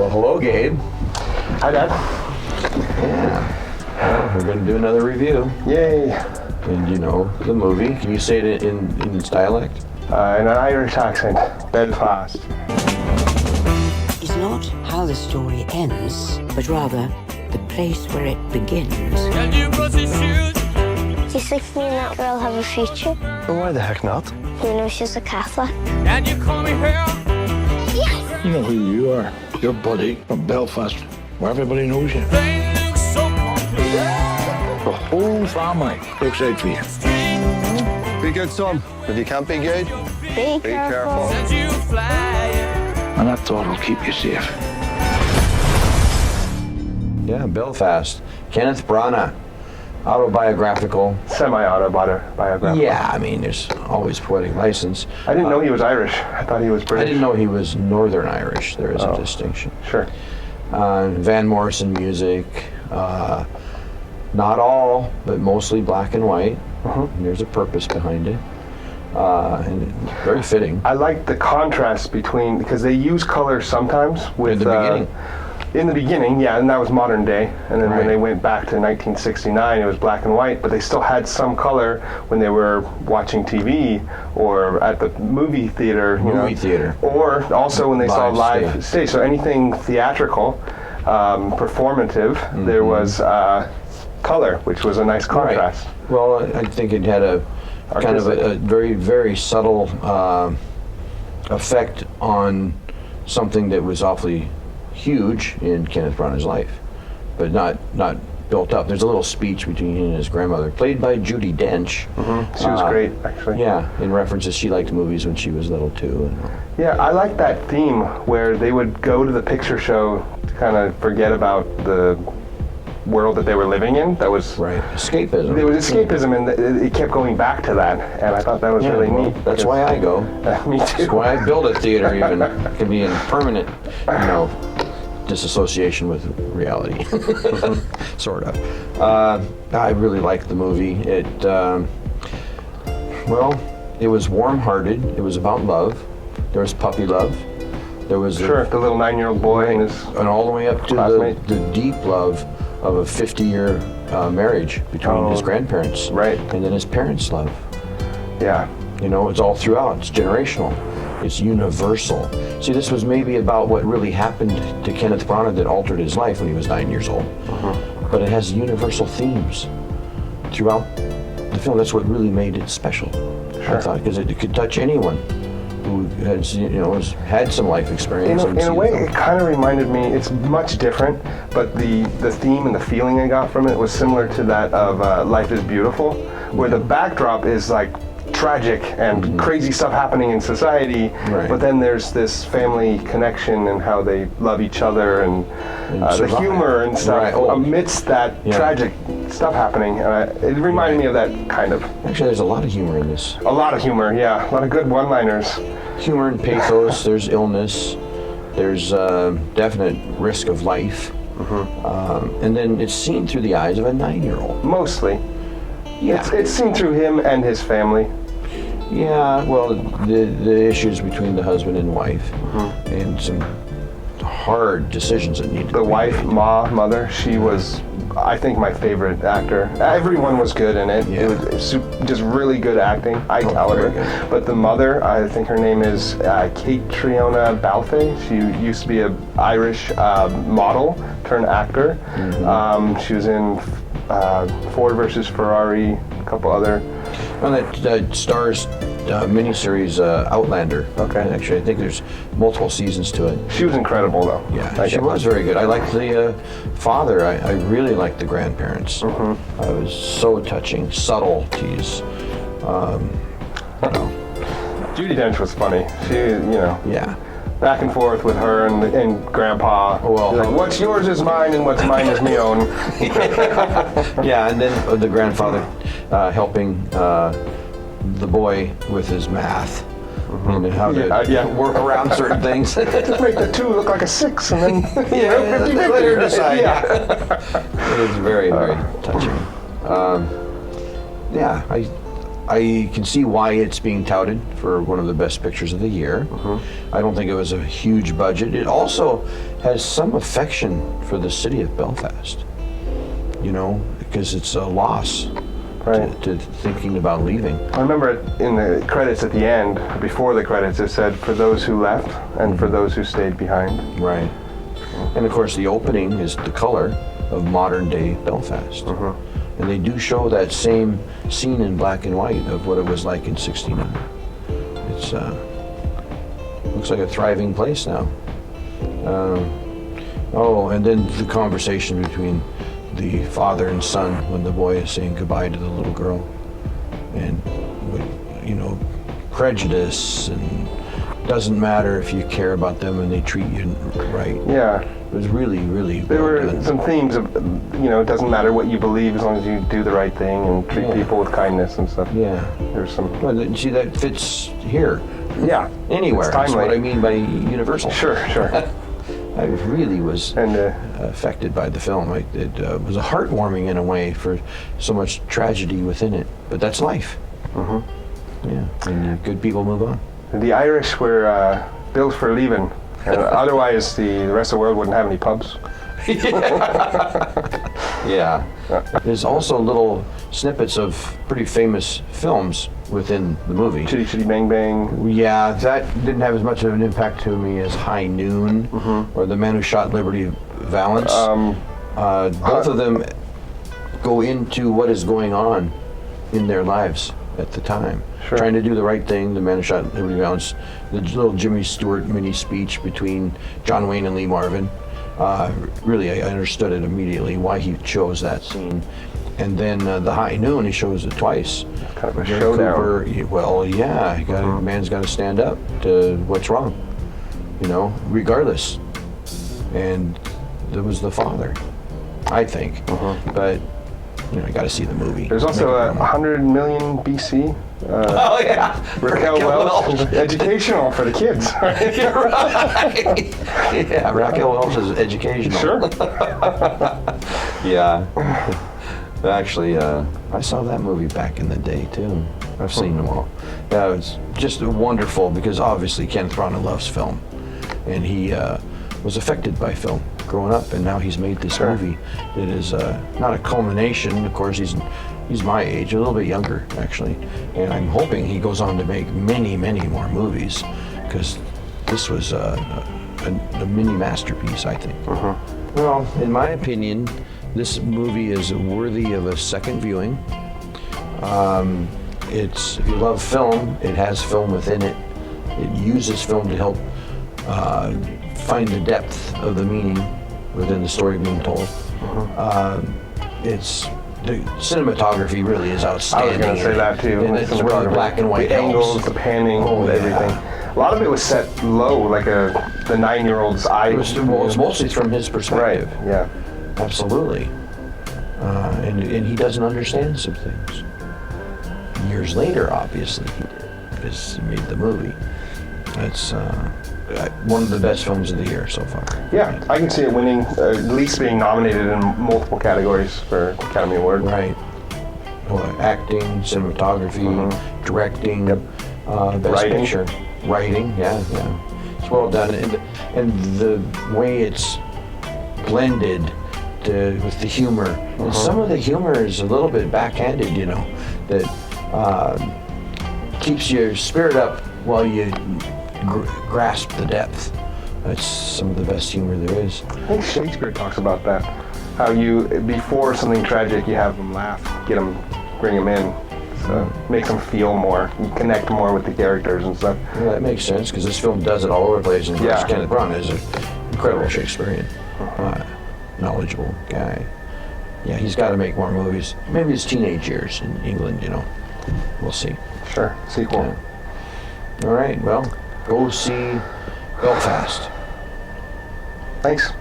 Well, hello, Gabe. Hi, Dad. Yeah. Well, we're going to do another review. Yay. And you know the movie. Can you say it in its dialect? In an Irish accent. Belfast. Is not how the story ends, but rather the place where it begins. Can you brush his shoes? Do you think me and that girl have a future? Well, why the heck not? You know she's a Catholic. Can you call me here? Yes! You know who you are. Your buddy from Belfast, where everybody knows you. They look so complete. The whole family looks out for you. Be good, son. If you can't be good, Be careful. Send you flying. And that thought will keep you safe. Yeah, Belfast. Kenneth Branagh. Autobiographical. Semi-autobiographical. Yeah, I mean, there's always poetic license. I didn't know he was Irish. I thought he was British. I didn't know he was Northern Irish. There is a distinction. Sure. Van Morrison music. Not all, but mostly black and white. And there's a purpose behind it. And very fitting. I like the contrast between, because they use color sometimes with... In the beginning. In the beginning, yeah, and that was modern day. And then Right. when they went back to 1969, it was black and white, but they still had some color when they were watching TV or at the movie theater. Movie theater. Or also when they saw Live live stage. So anything theatrical, performative, there was color, which was a nice contrast. Right. Well, I think it had a kind of a very, very subtle effect on something that was awfully huge in Kenneth Branagh's life, but not built up. There's a little speech between he and his grandmother, played by Judi Dench. She was great, actually. Yeah, in references, she liked movies when she was little too. Yeah, I like that theme where they would go to the picture show to kind of forget about the world that they were living in. That was Right, escapism. There was escapism, and it kept going back to that, and I thought that was really well, neat. that's why I go. Me That's too. why I build a theater. Even can be in permanent, disassociation with reality, sort of. I really liked the movie. It was warm-hearted. It was about love. There was puppy love. There was the little 9-year-old boy and his and all the way up to classmate. the deep love of a 50-year marriage between his grandparents, right. and then his parents' love. Yeah. It's all throughout. It's generational. It's universal. See, this was maybe about what really happened to Kenneth Branagh that altered his life when he was 9 years old. But it has universal themes throughout the film. That's what really made it special, I thought, because it could touch anyone who had some life experience. In a way, it kind of reminded me, it's much different, but the theme and the feeling I got from it was similar to that of Life is Beautiful, where the backdrop is like tragic and crazy stuff happening in society, but then there's this family connection and how they love each other and the humor and stuff amidst that tragic stuff happening. And it reminded me of that kind of. Actually, there's a lot of humor in this. A lot of humor, yeah. A lot of good one-liners. Humor and pathos. There's illness. There's definite risk of life. And then it's seen through the eyes of a 9-year-old. Mostly. Yeah. It's seen through him and his family. Yeah, well, the issues between the husband and wife, and some hard decisions that needed to be The wife, made. mother, she was, I think, my favorite actor. Everyone was good in it. Yeah. It was just really good acting, high caliber. very good. But the mother, I think her name is Catriona Balfe. She used to be an Irish model turned actor. She was in Ford versus Ferrari, a couple other. On that stars miniseries Outlander. Okay. And actually, I think there's multiple seasons to it. She was incredible, though. Yeah, she was very good. I liked the father. I really liked the grandparents. It was so touching, subtleties. Judi Dench was funny. She, Yeah. back and forth with her and Grandpa. Well, like, what's yours is mine and what's mine is me own. Yeah, and then the grandfather helping the boy with his math and how to work around certain things. Just make the 2 look like a 6 and then let her decide. Yeah. It is very, very touching. I can see why it's being touted for one of the best pictures of the year. I don't think it was a huge budget. It also has some affection for the city of Belfast, you know, because it's a loss to thinking about leaving. I remember in the credits at the end, before the credits, it said, for those who left and for those who stayed behind. Right. And of course the opening is the color of modern day Belfast. And they do show that same scene in black and white of what it was like in '69. It's looks like a thriving place now. Oh, and then the conversation between the father and son when the boy is saying goodbye to the little girl, and you know, prejudice, and doesn't matter if you care about them and they treat you right. Yeah. It was really, really There well were done. some themes of, you know, it doesn't matter what you believe as long as you do the right thing and treat people with kindness and stuff. Yeah. There's some. Well, see, that fits here. Yeah. Anywhere. It's That's what timely. I mean by universal. Sure. I really was And affected by the film. It was heartwarming in a way for so much tragedy within it. But that's life. Yeah. And good people move on. the Irish were built for leaving. Otherwise, the rest of the world wouldn't have any pubs. Yeah. There's also little snippets of pretty famous films within the movie. Chitty Chitty Bang Bang. Yeah, that didn't have as much of an impact to me as High Noon or The Man Who Shot Liberty Valance. Both of them go into what is going on in their lives at the time. Sure. Trying to do the right thing, The Man Who Shot Liberty Valance, the little Jimmy Stewart mini speech between John Wayne and Lee Marvin. Really, I understood it immediately why he chose that scene. And then The High Noon, he shows it twice. Kind of a Gary showdown. Cooper, well, yeah, man's got to stand up to what's wrong, you know, regardless. And there was the father, I think. But, you know, you got to see the movie. There's also a 100 million BC. Oh, yeah. Raquel Welch. Educational for the kids. You're right. Yeah, Raquel Welch is educational. Sure. Yeah. Actually, I saw that movie back in the day, too. I've seen them all. Yeah, it's just wonderful because obviously Kenneth Branagh loves film. And he was affected by film growing up, and now he's made this movie that is not a culmination. Of course, he's my age, a little bit younger, actually. And I'm hoping he goes on to make many, many more movies because this was a mini masterpiece, I think. Well, in my opinion, this movie is worthy of a second viewing. If you love film, it has film within it. It uses film to help find the depth of the meaning within the story being told. The cinematography really is I outstanding. was going to say that too. And it's where the black and white the angles, helps. the panning, Oh, everything. yeah. A lot of it was set low, like the 9-year-old's eye. It was mostly from his right. perspective. Yeah. Absolutely. And he doesn't understand some things. Years later, obviously, he did, because he made the movie. It's one of the best films of the year so far. Yeah, I can see it winning, at least being nominated in multiple categories for Academy Award. Right. Well, acting, cinematography, directing, best Writing. picture. Writing, yeah. It's well done. And the way it's blended with the humor. And some of the humor is a little bit backhanded, you know, that keeps your spirit up while you grasp the depth. That's some of the best humor there is. I think Shakespeare talks about that. How you, before something tragic, you have them laugh, bring them in. So makes them feel more, you connect more with the characters and stuff. Well, that makes sense because this film does it all over the place. And of course, Yeah. Kenneth Branagh is an incredible Shakespearean, knowledgeable guy. Yeah, he's got to make more movies. Maybe his teenage years in England, you know. We'll see. Sure, sequel. Yeah. All right, well, go see Belfast. Thanks.